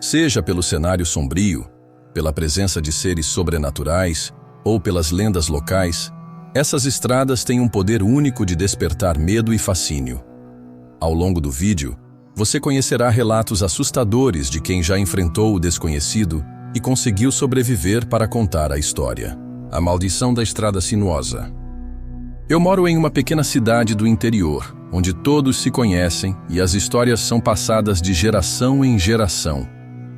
Seja pelo cenário sombrio, pela presença de seres sobrenaturais ou pelas lendas locais, essas estradas têm um poder único de despertar medo e fascínio. Ao longo do vídeo, você conhecerá relatos assustadores de quem já enfrentou o desconhecido e conseguiu sobreviver para contar a história. A maldição da estrada sinuosa. Eu moro em uma pequena cidade do interior, onde todos se conhecem e as histórias são passadas de geração em geração.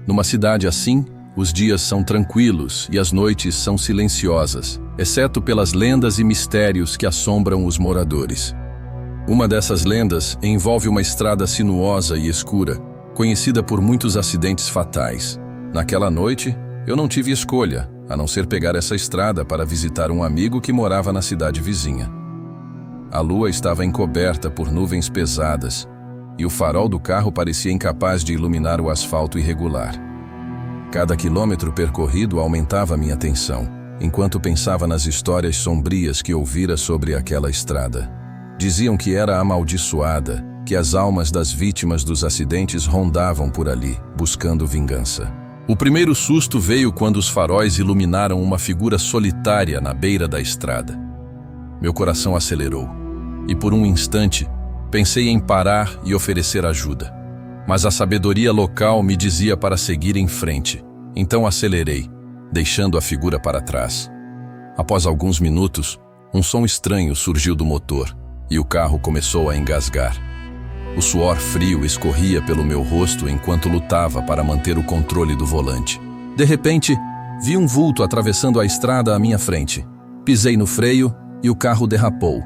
Numa cidade assim, os dias são tranquilos e as noites são silenciosas, exceto pelas lendas e mistérios que assombram os moradores. Uma dessas lendas envolve uma estrada sinuosa e escura, conhecida por muitos acidentes fatais. Naquela noite, eu não tive escolha, a não ser pegar essa estrada para visitar um amigo que morava na cidade vizinha. A lua estava encoberta por nuvens pesadas e o farol do carro parecia incapaz de iluminar o asfalto irregular. Cada quilômetro percorrido aumentava minha tensão, enquanto pensava nas histórias sombrias que ouvira sobre aquela estrada. Diziam que era amaldiçoada, que as almas das vítimas dos acidentes rondavam por ali, buscando vingança. O primeiro susto veio quando os faróis iluminaram uma figura solitária na beira da estrada. Meu coração acelerou, e por um instante pensei em parar e oferecer ajuda. Mas a sabedoria local me dizia para seguir em frente, então acelerei, deixando a figura para trás. Após alguns minutos, um som estranho surgiu do motor, e o carro começou a engasgar. O suor frio escorria pelo meu rosto enquanto lutava para manter o controle do volante. De repente, vi um vulto atravessando a estrada à minha frente. Pisei no freio e o carro derrapou,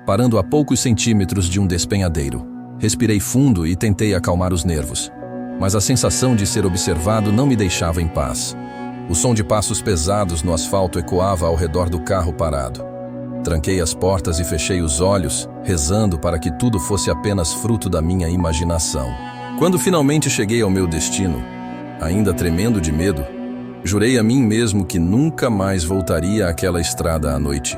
parando a poucos centímetros de um despenhadeiro. Respirei fundo e tentei acalmar os nervos, mas a sensação de ser observado não me deixava em paz. O som de passos pesados no asfalto ecoava ao redor do carro parado. Tranquei as portas e fechei os olhos, rezando para que tudo fosse apenas fruto da minha imaginação. Quando finalmente cheguei ao meu destino, ainda tremendo de medo, jurei a mim mesmo que nunca mais voltaria àquela estrada à noite.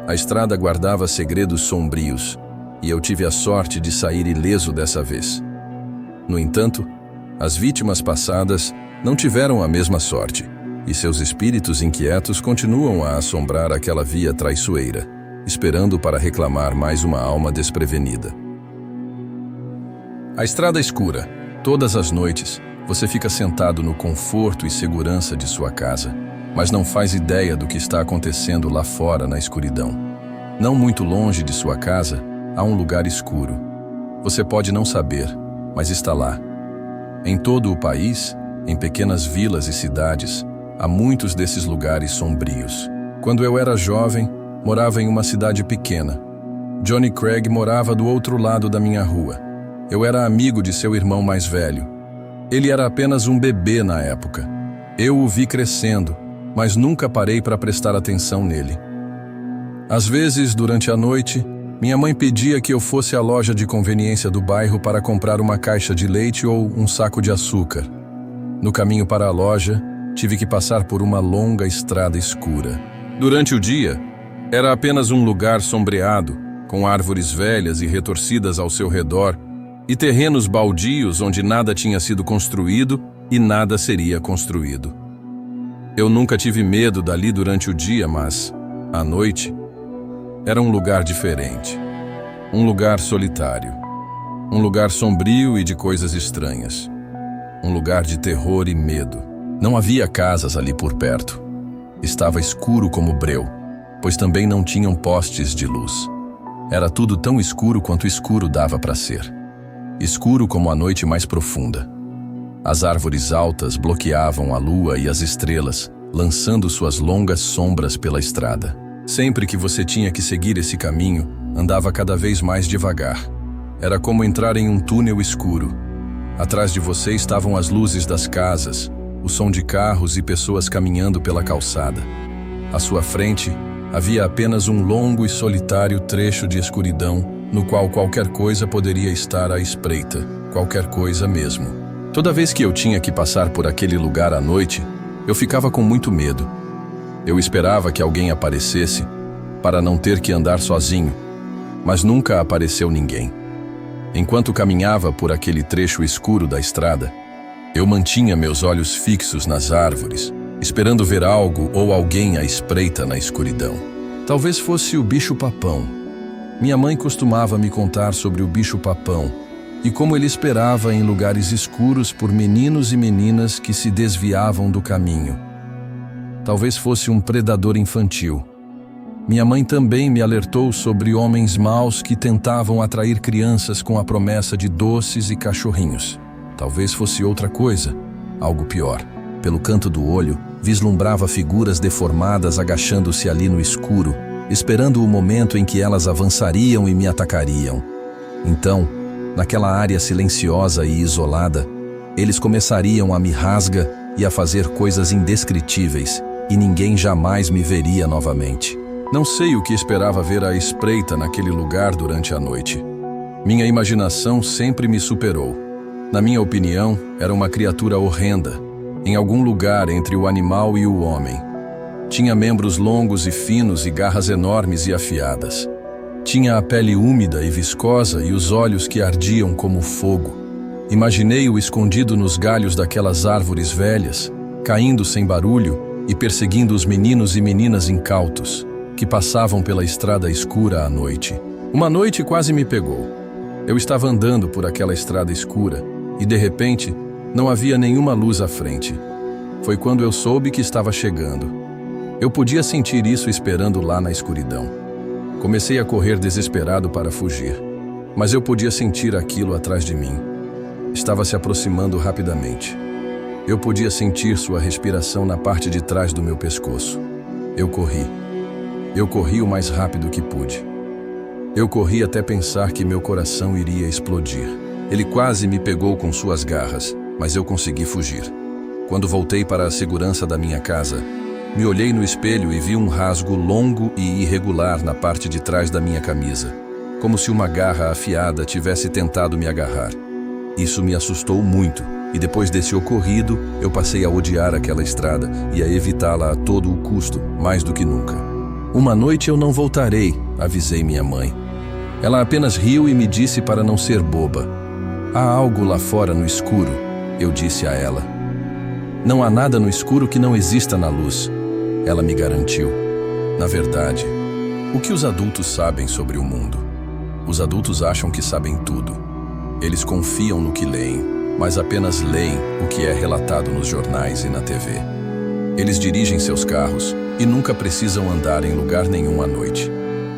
A estrada guardava segredos sombrios, e eu tive a sorte de sair ileso dessa vez. No entanto, as vítimas passadas não tiveram a mesma sorte, e seus espíritos inquietos continuam a assombrar aquela via traiçoeira, esperando para reclamar mais uma alma desprevenida. A estrada escura. Todas as noites, você fica sentado no conforto e segurança de sua casa, mas não faz ideia do que está acontecendo lá fora na escuridão. Não muito longe de sua casa, há um lugar escuro. Você pode não saber, mas está lá. Em todo o país, em pequenas vilas e cidades, há muitos desses lugares sombrios. Quando eu era jovem, morava em uma cidade pequena. Johnny Craig morava do outro lado da minha rua. Eu era amigo de seu irmão mais velho. Ele era apenas um bebê na época. Eu o vi crescendo, mas nunca parei para prestar atenção nele. Às vezes, durante a noite, minha mãe pedia que eu fosse à loja de conveniência do bairro para comprar uma caixa de leite ou um saco de açúcar. No caminho para a loja, tive que passar por uma longa estrada escura. Durante o dia, era apenas um lugar sombreado, com árvores velhas e retorcidas ao seu redor, e terrenos baldios onde nada tinha sido construído e nada seria construído. Eu nunca tive medo dali durante o dia, mas, à noite, era um lugar diferente. Um lugar solitário. Um lugar sombrio e de coisas estranhas. Um lugar de terror e medo. Não havia casas ali por perto. Estava escuro como breu, pois também não tinham postes de luz. Era tudo tão escuro quanto escuro dava para ser. Escuro como a noite mais profunda. As árvores altas bloqueavam a lua e as estrelas, lançando suas longas sombras pela estrada. Sempre que você tinha que seguir esse caminho, andava cada vez mais devagar. Era como entrar em um túnel escuro. Atrás de você estavam as luzes das casas, o som de carros e pessoas caminhando pela calçada. À sua frente, havia apenas um longo e solitário trecho de escuridão, no qual qualquer coisa poderia estar à espreita, qualquer coisa mesmo. Toda vez que eu tinha que passar por aquele lugar à noite, eu ficava com muito medo. Eu esperava que alguém aparecesse, para não ter que andar sozinho, mas nunca apareceu ninguém. Enquanto caminhava por aquele trecho escuro da estrada, Eu mantinha meus olhos fixos nas árvores, esperando ver algo ou alguém à espreita na escuridão. Talvez fosse o bicho-papão. Minha mãe costumava me contar sobre o bicho-papão e como ele esperava em lugares escuros por meninos e meninas que se desviavam do caminho. Talvez fosse um predador infantil. Minha mãe também me alertou sobre homens maus que tentavam atrair crianças com a promessa de doces e cachorrinhos. Talvez fosse outra coisa, algo pior. Pelo canto do olho, vislumbrava figuras deformadas agachando-se ali no escuro, esperando o momento em que elas avançariam e me atacariam. Então, naquela área silenciosa e isolada, eles começariam a me rasgar e a fazer coisas indescritíveis, e ninguém jamais me veria novamente. Não sei o que esperava ver à espreita naquele lugar durante a noite. Minha imaginação sempre me superou. Na minha opinião, era uma criatura horrenda, em algum lugar entre o animal e o homem. Tinha membros longos e finos e garras enormes e afiadas. Tinha a pele úmida e viscosa e os olhos que ardiam como fogo. Imaginei-o escondido nos galhos daquelas árvores velhas, caindo sem barulho e perseguindo os meninos e meninas incautos, que passavam pela estrada escura à noite. Uma noite quase me pegou. Eu estava andando por aquela estrada escura e, de repente, não havia nenhuma luz à frente. Foi quando eu soube que estava chegando. Eu podia sentir isso esperando lá na escuridão. Comecei a correr desesperado para fugir, mas eu podia sentir aquilo atrás de mim. Estava se aproximando rapidamente. Eu podia sentir sua respiração na parte de trás do meu pescoço. Eu corri. Eu corri o mais rápido que pude. Eu corri até pensar que meu coração iria explodir. Ele quase me pegou com suas garras, mas eu consegui fugir. Quando voltei para a segurança da minha casa, me olhei no espelho e vi um rasgo longo e irregular na parte de trás da minha camisa, como se uma garra afiada tivesse tentado me agarrar. Isso me assustou muito, e depois desse ocorrido, eu passei a odiar aquela estrada e a evitá-la a todo o custo, mais do que nunca. Uma noite eu não voltarei, avisei minha mãe. Ela apenas riu e me disse para não ser boba. Há algo lá fora no escuro, eu disse a ela. Não há nada no escuro que não exista na luz, ela me garantiu. Na verdade, o que os adultos sabem sobre o mundo? Os adultos acham que sabem tudo. Eles confiam no que leem, mas apenas leem o que é relatado nos jornais e na TV. Eles dirigem seus carros e nunca precisam andar em lugar nenhum à noite.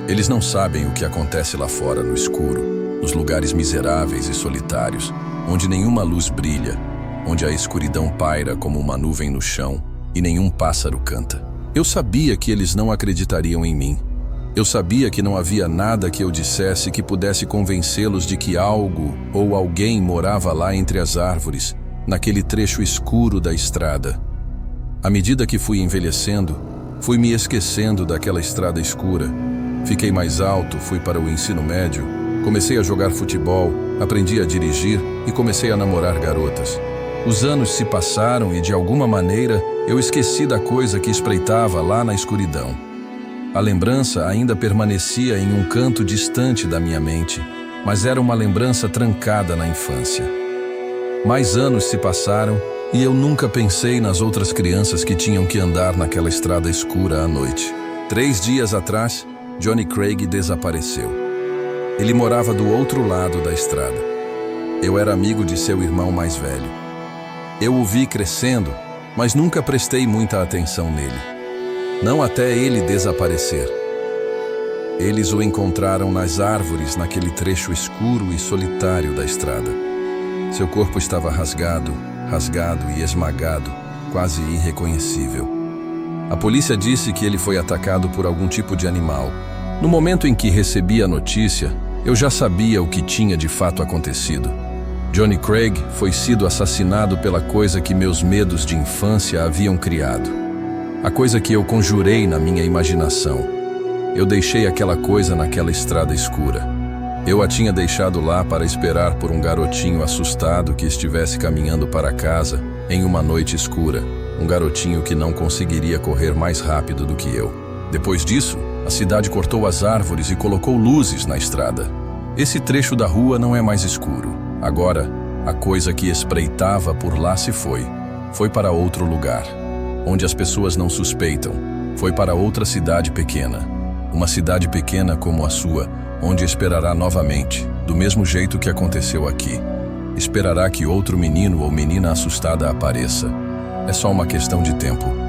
Eles não sabem o que acontece lá fora no escuro, nos lugares miseráveis e solitários, onde nenhuma luz brilha, onde a escuridão paira como uma nuvem no chão e nenhum pássaro canta. Eu sabia que eles não acreditariam em mim. Eu sabia que não havia nada que eu dissesse que pudesse convencê-los de que algo ou alguém morava lá entre as árvores, naquele trecho escuro da estrada. À medida que fui envelhecendo, fui me esquecendo daquela estrada escura. Fiquei mais alto, fui para o ensino médio, comecei a jogar futebol, aprendi a dirigir e comecei a namorar garotas. Os anos se passaram e, de alguma maneira, eu esqueci da coisa que espreitava lá na escuridão. A lembrança ainda permanecia em um canto distante da minha mente, mas era uma lembrança trancada na infância. Mais anos se passaram e eu nunca pensei nas outras crianças que tinham que andar naquela estrada escura à noite. 3 dias atrás, Johnny Craig desapareceu. Ele morava do outro lado da estrada. Eu era amigo de seu irmão mais velho. Eu o vi crescendo, mas nunca prestei muita atenção nele. Não até ele desaparecer. Eles o encontraram nas árvores naquele trecho escuro e solitário da estrada. Seu corpo estava rasgado e esmagado, quase irreconhecível. A polícia disse que ele foi atacado por algum tipo de animal. No momento em que recebi a notícia, eu já sabia o que tinha de fato acontecido. Johnny Craig foi sido assassinado pela coisa que meus medos de infância haviam criado. A coisa que eu conjurei na minha imaginação. Eu deixei aquela coisa naquela estrada escura. Eu a tinha deixado lá para esperar por um garotinho assustado que estivesse caminhando para casa em uma noite escura. Um garotinho que não conseguiria correr mais rápido do que eu. Depois disso, a cidade cortou as árvores e colocou luzes na estrada. Esse trecho da rua não é mais escuro. Agora, A coisa que espreitava por lá se foi. Foi para outro lugar, onde as pessoas não suspeitam. Foi para outra cidade pequena. Uma cidade pequena como a sua, onde esperará novamente, do mesmo jeito que aconteceu aqui. Esperará que outro menino ou menina assustada apareça. É só uma questão de tempo.